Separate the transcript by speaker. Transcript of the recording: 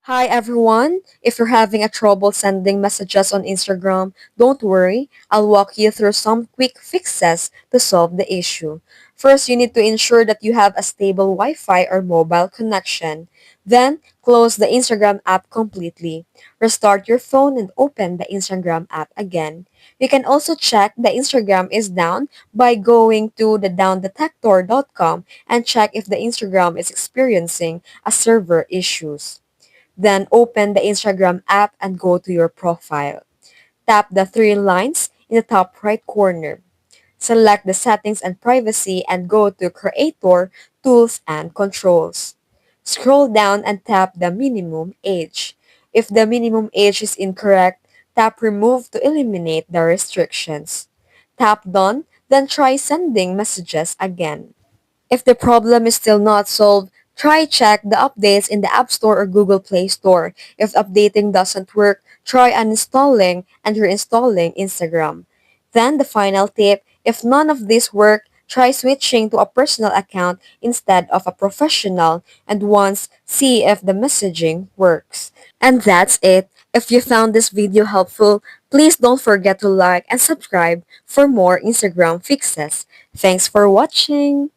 Speaker 1: Hi everyone! If you're having a trouble sending messages on Instagram, don't worry. I'll walk you through some quick fixes to solve the issue. First, you need to ensure that you have a stable Wi-Fi or mobile connection. Then, close the Instagram app completely. Restart your phone and open the Instagram app again. You can also check the Instagram is down by going to the downdetector.com and check if the Instagram is experiencing a server issues. Then open the Instagram app and go to your profile. Tap the three lines in the top right corner. Select the settings and privacy and go to Creator, Tools, and Controls. Scroll down and tap the minimum age. If the minimum age is incorrect, tap Remove to eliminate the restrictions. Tap Done, then try sending messages again. If the problem is still not solved, try check the updates in the App Store or Google Play Store. If updating doesn't work, try uninstalling and reinstalling Instagram. Then the final tip, if none of these work, try switching to a personal account instead of a professional and once see if the messaging works. And that's it. If you found this video helpful, please don't forget to like and subscribe for more Instagram fixes. Thanks for watching.